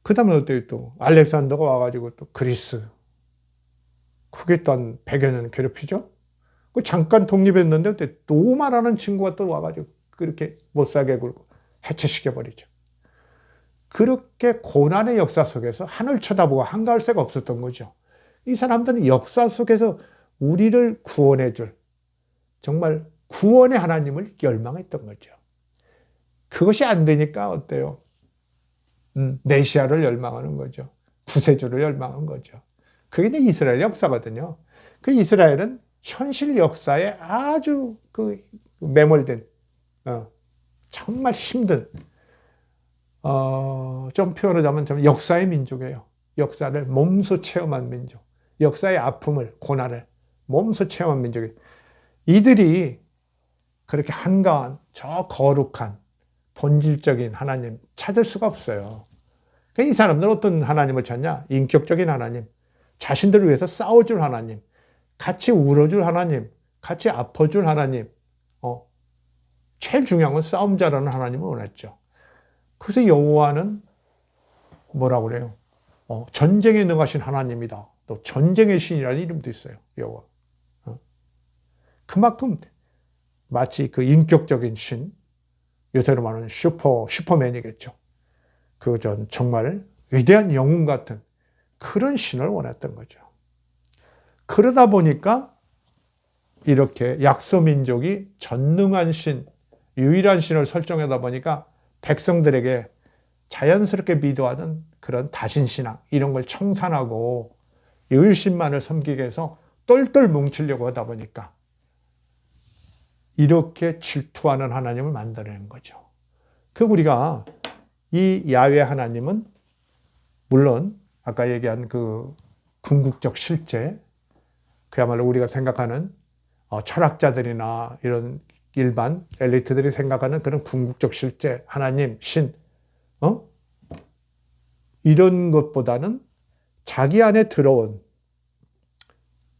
그 다음에 어때요 또 알렉산더가 와가지고 또 그리스 그게 또 한 100여 년 괴롭히죠. 그 잠깐 독립했는데 노마라는 친구가 또 와가지고 그렇게 못살게 굴고 해체시켜버리죠. 그렇게 고난의 역사 속에서 하늘 쳐다보고 한가할 새가 없었던 거죠. 이 사람들은 역사 속에서 우리를 구원해 줄 정말 구원의 하나님을 열망했던 거죠. 그것이 안 되니까 어때요? 메시아를 열망하는 거죠. 구세주를 열망한 거죠. 그게 이제 이스라엘 역사거든요. 그 이스라엘은 현실 역사에 아주 그 매몰된 정말 힘든 좀 표현하자면 좀 역사의 민족이에요. 역사를 몸소 체험한 민족. 역사의 아픔을 고난을 몸소 체험한 민족이에요. 이들이 그렇게 한가한 저 거룩한 본질적인 하나님 찾을 수가 없어요. 그러니까 이 사람들은 어떤 하나님을 찾냐? 인격적인 하나님, 자신들을 위해서 싸워줄 하나님, 같이 울어줄 하나님, 같이 아파줄 하나님, 제일 중요한 건 싸움 잘하는 하나님을 원했죠. 그래서 여호와는 뭐라고 그래요? 전쟁에 능하신 하나님이다. 또 전쟁의 신이라는 이름도 있어요. 여호와. 그만큼 마치 그 인격적인 신, 요새로 말하는 슈퍼맨이겠죠. 정말 위대한 영웅 같은 그런 신을 원했던 거죠. 그러다 보니까 이렇게 약소민족이 전능한 신, 유일한 신을 설정하다 보니까 백성들에게 자연스럽게 믿어하던 그런 다신신앙 이런 걸 청산하고 유일신만을 섬기게 해서 똘똘 뭉치려고 하다 보니까 이렇게 질투하는 하나님을 만들어낸 거죠. 우리가 이 야훼 하나님은 물론 아까 얘기한 그 궁극적 실제, 그야말로 우리가 생각하는 철학자들이나 이런 일반 엘리트들이 생각하는 그런 궁극적 실제, 하나님, 신, 이런 것보다는 자기 안에 들어온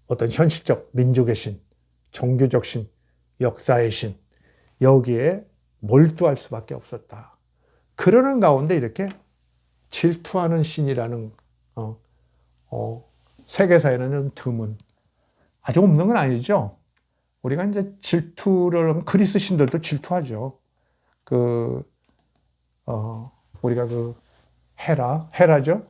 어떤 현실적 민족의 신, 종교적 신, 역사의 신, 여기에 몰두할 수밖에 없었다. 그러는 가운데 이렇게 질투하는 신이라는 세계사에는 좀 드문, 아주 없는 건 아니죠. 우리가 이제 질투를 하면 그리스 신들도 질투하죠. 우리가 헤라죠.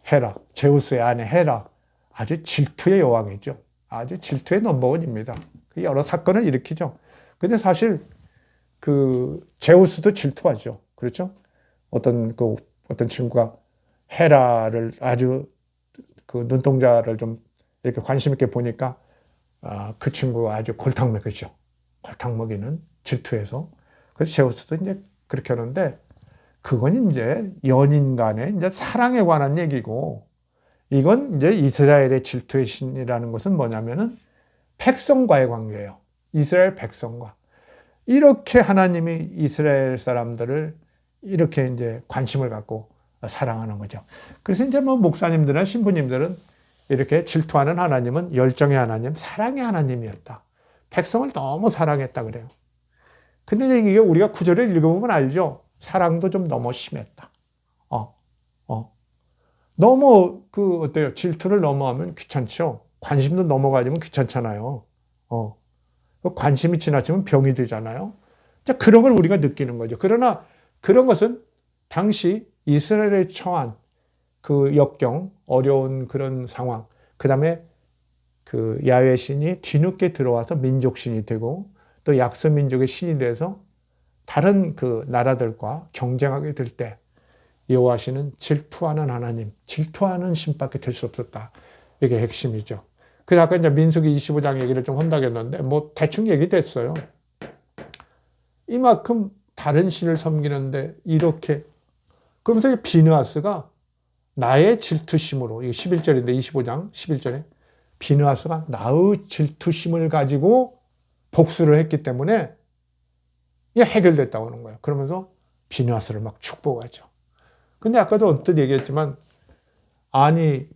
헤라, 제우스의 아내 헤라, 아주 질투의 여왕이죠. 아주 질투의 넘버원입니다. 여러 사건을 일으키죠. 근데 사실 제우스도 질투하죠. 그렇죠? 어떤 친구가 헤라를 아주 눈동자를 좀 이렇게 관심 있게 보니까 그 친구가 아주 골탕 먹이죠. 골탕 먹이는 질투해서. 그래서 제우스도 이제 그렇게 하는데 그건 이제 연인 간의 이제 사랑에 관한 얘기고, 이건 이제 이스라엘의 질투의 신이라는 것은 뭐냐면은 백성과의 관계예요. 이스라엘 백성과. 이렇게 하나님이 이스라엘 사람들을 이렇게 이제 관심을 갖고 사랑하는 거죠. 그래서 이제 목사님들이나 신부님들은 이렇게 질투하는 하나님은 열정의 하나님, 사랑의 하나님이었다. 백성을 너무 사랑했다 그래요. 근데 이게 우리가 구절을 읽어보면 알죠. 사랑도 좀 너무 심했다. 너무 어때요? 질투를 넘어가면 귀찮죠. 관심도 넘어가지면 귀찮잖아요. 관심이 지나치면 병이 되잖아요. 자, 그런 걸 우리가 느끼는 거죠. 그러나 그런 것은 당시 이스라엘에 처한 그 역경, 어려운 그런 상황, 그 다음에 야훼 신이 뒤늦게 들어와서 민족신이 되고 또 약소민족의 신이 돼서 다른 나라들과 경쟁하게 될 때 여호와 신은 질투하는 하나님, 질투하는 신밖에 될 수 없었다. 이게 핵심이죠. 그래서 아까 이제 민수기 25장 얘기를 좀 한다겠는데 대충 얘기됐어요. 이만큼 다른 신을 섬기는데 이렇게, 그러면서 비느하스가 나의 질투심으로, 이거 11절인데 25장 11절에 비느하스가 나의 질투심을 가지고 복수를 했기 때문에 이게 해결됐다고 하는 거예요. 그러면서 비느하스를 막 축복하죠. 근데 아까도 언뜻 얘기했지만, 아니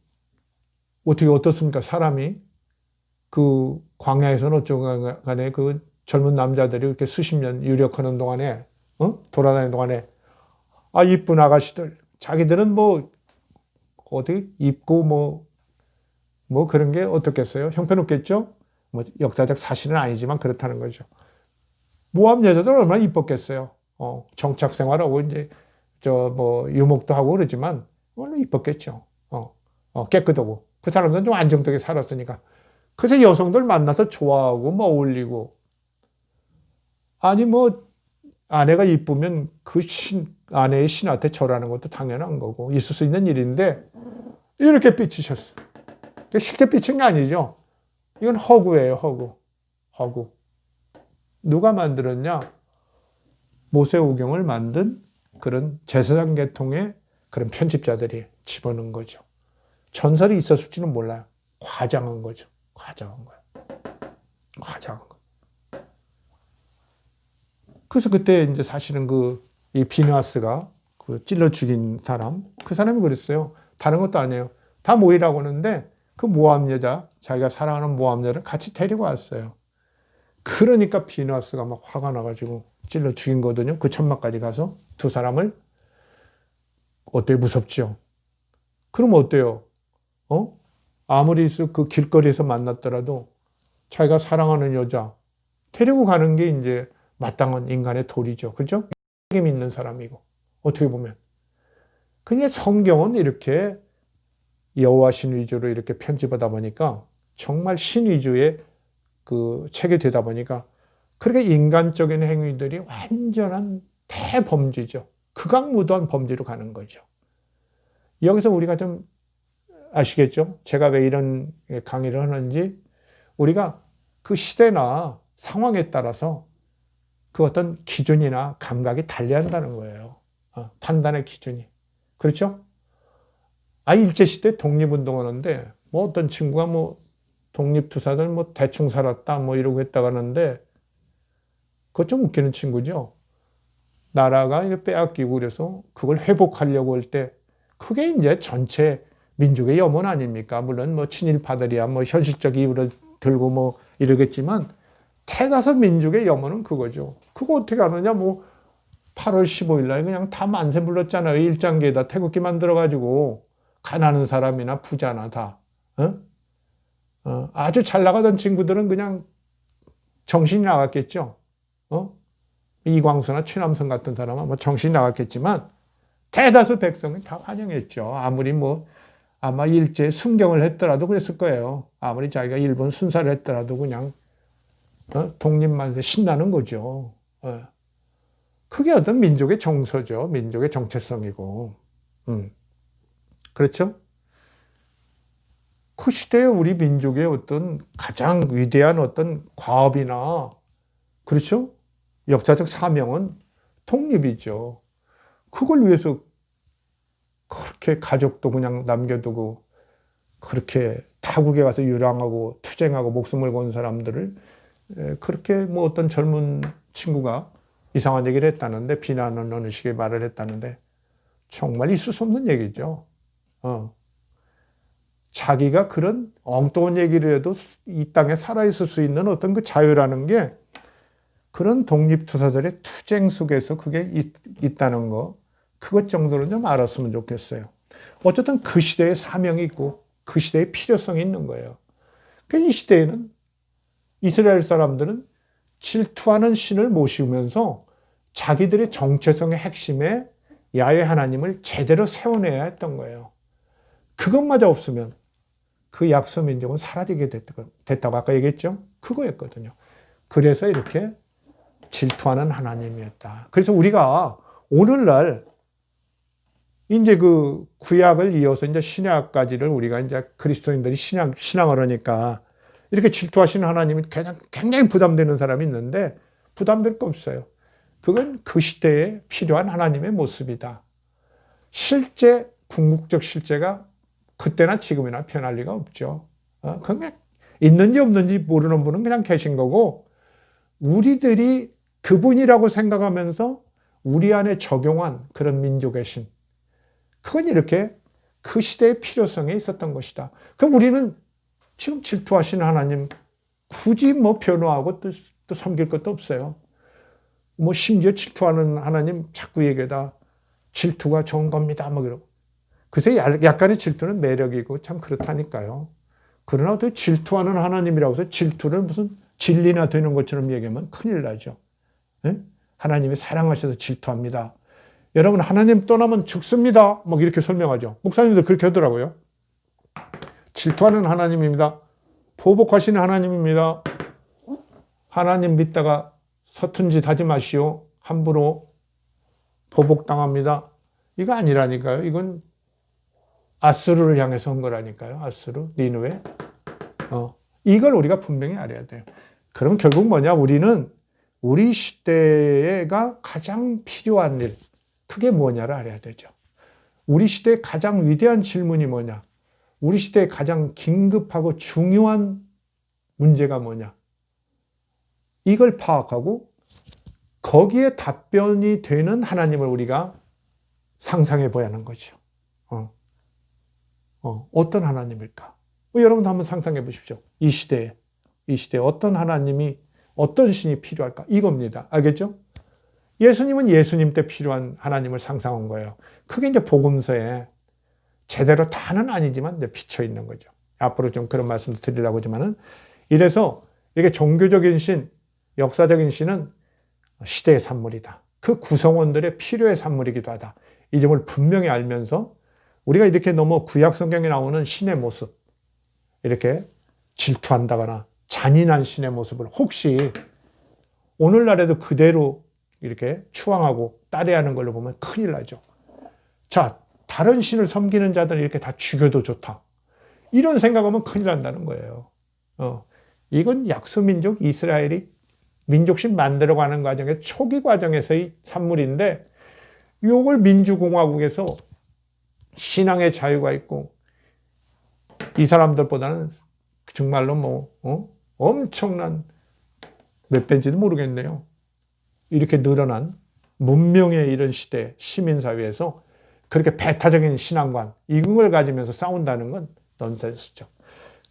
어떻게 어떻습니까? 사람이 광야에서는 어쩌건 간에 젊은 남자들이 이렇게 수십 년 유력하는 동안에, 돌아다니는 동안에, 이쁜 아가씨들, 자기들은 어디 입고 그런 게 어떻겠어요? 형편없겠죠? 역사적 사실은 아니지만 그렇다는 거죠. 모압 여자들 얼마나 이뻤겠어요? 정착 생활하고 이제 유목도 하고 그러지만 얼마나 이뻤겠죠. 깨끗하고. 그 사람들은 좀 안정되게 살았으니까. 그래서 여성들 만나서 좋아하고 어울리고. 아니 아내가 이쁘면 아내의 신한테 절하는 것도 당연한 거고 있을 수 있는 일인데 이렇게 삐치셨어. 실제 삐친 게 아니죠. 이건 허구예요, 허구. 누가 만들었냐? 모세오경을 만든 그런 제사장 계통의 그런 편집자들이 집어넣은 거죠. 전설이 있었을지는 몰라요. 과장한 거죠. 과장한 거예요. 그래서 그때 이제 사실은 이 비느하스가 찔러 죽인 사람, 그 사람이 그랬어요. 다른 것도 아니에요. 다 모이라고 하는데 그 모압 여자, 자기가 사랑하는 모압 여자를 같이 데리고 왔어요. 그러니까 비느하스가 막 화가 나가지고 찔러 죽인 거거든요. 그 천막까지 가서 두 사람을. 어때요? 무섭죠? 그럼 어때요? 아무리 그 길거리에서 만났더라도 자기가 사랑하는 여자 데리고 가는 게 이제 마땅한 인간의 도리죠. 그죠? 책임 있는 사람이고. 어떻게 보면. 그냥 성경은 이렇게 여호와 신 위주로 이렇게 편집하다 보니까 정말 신 위주의 그 책이 되다 보니까 그렇게 인간적인 행위들이 완전한 대범죄죠. 극악무도한 범죄로 가는 거죠. 여기서 우리가 좀 아시겠죠? 제가 왜 이런 강의를 하는지 우리가 그 시대나 상황에 따라서 그 어떤 기준이나 감각이 달리한다는 거예요. 판단의 기준이. 그렇죠? 일제시대 독립운동하는데 뭐 어떤 친구가 뭐 독립투사들 뭐 대충 살았다 뭐 이러고 했다고 하는데 그거 좀 웃기는 친구죠. 나라가 빼앗기고 그래서 그걸 회복하려고 할 때 그게 이제 전체 민족의 염원 아닙니까? 물론 뭐 친일파들이야 뭐 현실적 이유를 들고 뭐 이러겠지만 대다수 민족의 염원은 그거죠. 그거 어떻게 하느냐? 뭐 8월 15일 날 그냥 다 만세 불렀잖아요. 일장기에다 태극기 만들어가지고 가난한 사람이나 부자나 다. 아주 잘 나가던 친구들은 그냥 정신이 나갔겠죠. 이광수나 최남선 같은 사람은 뭐 정신이 나갔겠지만 대다수 백성이 다 환영했죠. 아무리 뭐 아마 일제 순경을 했더라도 그랬을 거예요. 아무리 자기가 일본 순사를 했더라도 그냥 독립만세 신나는 거죠. 그게 어떤 민족의 정서죠. 민족의 정체성이고. 그렇죠? 그 시대에 우리 민족의 어떤 가장 위대한 어떤 과업이나, 그렇죠? 역사적 사명은 독립이죠. 그걸 위해서 그렇게 가족도 그냥 남겨두고 그렇게 타국에 가서 유랑하고 투쟁하고 목숨을 건 사람들을 그렇게 뭐 어떤 젊은 친구가 이상한 얘기를 했다는데, 비난은 어느 식의 말을 했다는데 정말 있을 수 없는 얘기죠. 자기가 그런 엉뚱한 얘기를 해도 이 땅에 살아있을 수 있는 어떤 그 자유라는 게 그런 독립투사들의 투쟁 속에서 그게 있다는 거, 그것 정도는 좀 알았으면 좋겠어요. 어쨌든 그 시대의 사명이 있고 그 시대의 필요성이 있는 거예요. 이 시대에는 이스라엘 사람들은 질투하는 신을 모시면서 자기들의 정체성의 핵심에 야훼 하나님을 제대로 세워내야 했던 거예요. 그것마저 없으면 그 약소 민족은 사라지게 됐다고 아까 얘기했죠? 그거였거든요. 그래서 이렇게 질투하는 하나님이었다. 그래서 우리가 오늘날 이제 그 구약을 이어서 이제 신약까지를 우리가 이제 그리스도인들이 신앙을 하니까 이렇게 질투하시는 하나님이 굉장히 부담되는 사람이 있는데 부담될 거 없어요. 그건 그 시대에 필요한 하나님의 모습이다. 실제 궁극적 실제가 그때나 지금이나 변할 리가 없죠. 그냥 있는지 없는지 모르는 분은 그냥 계신 거고, 우리들이 그분이라고 생각하면서 우리 안에 적용한 그런 민족의 신, 그건 이렇게 그 시대의 필요성에 있었던 것이다. 그럼 우리는 지금 질투하시는 하나님 굳이 뭐 변호하고 또 섬길 것도 없어요. 뭐 심지어 질투하는 하나님 자꾸 얘기하다 질투가 좋은 겁니다 뭐 그러고. 그래서 약간의 질투는 매력이고 참 그렇다니까요. 그러나 또 질투하는 하나님이라고 해서 질투를 무슨 진리나 되는 것처럼 얘기하면 큰일 나죠. 네? 하나님이 사랑하셔서 질투합니다. 여러분 하나님 떠나면 죽습니다. 막 이렇게 설명하죠. 목사님도 그렇게 하더라고요. 질투하는 하나님입니다. 보복하시는 하나님입니다. 하나님 믿다가 서툰 짓 하지 마시오. 함부로 보복당합니다. 이거 아니라니까요. 이건 아수르를 향해서 한 거라니까요. 아수르, 니느웨. 이걸 우리가 분명히 알아야 돼요. 그럼 결국 뭐냐? 우리는 우리 시대가 가장 필요한 일, 그게 뭐냐를 알아야 되죠. 우리 시대의 가장 위대한 질문이 뭐냐? 우리 시대의 가장 긴급하고 중요한 문제가 뭐냐? 이걸 파악하고 거기에 답변이 되는 하나님을 우리가 상상해 봐야 하는 거죠. 어떤 하나님일까? 여러분도 한번 상상해 보십시오. 이 시대에 어떤 하나님이, 어떤 신이 필요할까? 이겁니다. 알겠죠? 예수님은 예수님 때 필요한 하나님을 상상한 거예요. 그게 이제 복음서에 제대로 다는 아니지만 이제 비쳐 있는 거죠. 앞으로 좀 그런 말씀도 드리려고 하지만은, 이래서 이게 종교적인 신, 역사적인 신은 시대의 산물이다. 그 구성원들의 필요의 산물이기도 하다. 이 점을 분명히 알면서 우리가 이렇게 너무 구약 성경에 나오는 신의 모습, 이렇게 질투한다거나 잔인한 신의 모습을 혹시 오늘날에도 그대로 이렇게 추앙하고 따라하는 걸로 보면 큰일 나죠. 자, 다른 신을 섬기는 자들을 이렇게 다 죽여도 좋다. 이런 생각하면 큰일 난다는 거예요. 이건 약소민족 이스라엘이 민족신 만들어가는 과정의 초기 과정에서의 산물인데, 이걸 민주공화국에서 신앙의 자유가 있고 이 사람들보다는 정말로 엄청난 몇 배인지도 모르겠네요. 이렇게 늘어난 문명의 이런 시대 시민사회에서 그렇게 배타적인 신앙관, 이걸 가지면서 싸운다는 건 넌센스죠.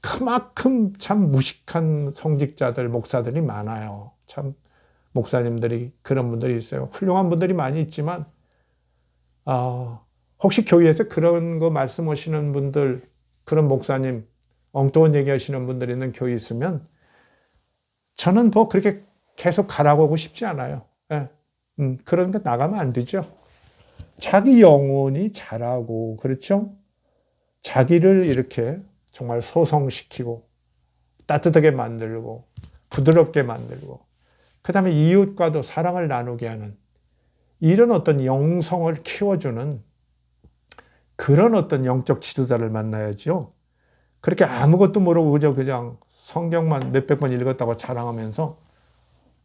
그만큼 참 무식한 성직자들, 목사들이 많아요. 참 목사님들이, 그런 분들이 있어요. 훌륭한 분들이 많이 있지만, 혹시 교회에서 그런 거 말씀하시는 분들, 그런 목사님, 엉뚱한 얘기하시는 분들 있는 교회 있으면 저는 뭐 그렇게 계속 가라고 하고 싶지 않아요. 예. 그러니까 나가면 안 되죠. 자기 영혼이 자라고, 그렇죠? 자기를 이렇게 정말 소성시키고 따뜻하게 만들고 부드럽게 만들고, 그 다음에 이웃과도 사랑을 나누게 하는 이런 어떤 영성을 키워주는 그런 어떤 영적 지도자를 만나야죠. 그렇게 아무것도 모르고 그냥 성경만 몇백 번 읽었다고 자랑하면서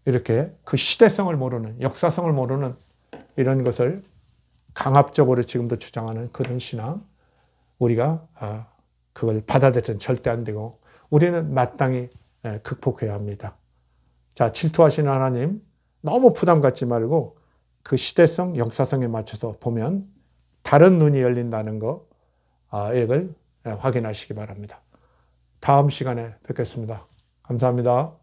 이렇게 그 시대성을 모르는, 역사성을 모르는 이런 것을 강압적으로 지금도 주장하는 그런 신앙, 우리가 그걸 받아들여서는 절대 안 되고 우리는 마땅히 극복해야 합니다. 자, 질투하시는 하나님 너무 부담 갖지 말고 그 시대성, 역사성에 맞춰서 보면 다른 눈이 열린다는 거, 이걸 확인하시기 바랍니다. 다음 시간에 뵙겠습니다. 감사합니다.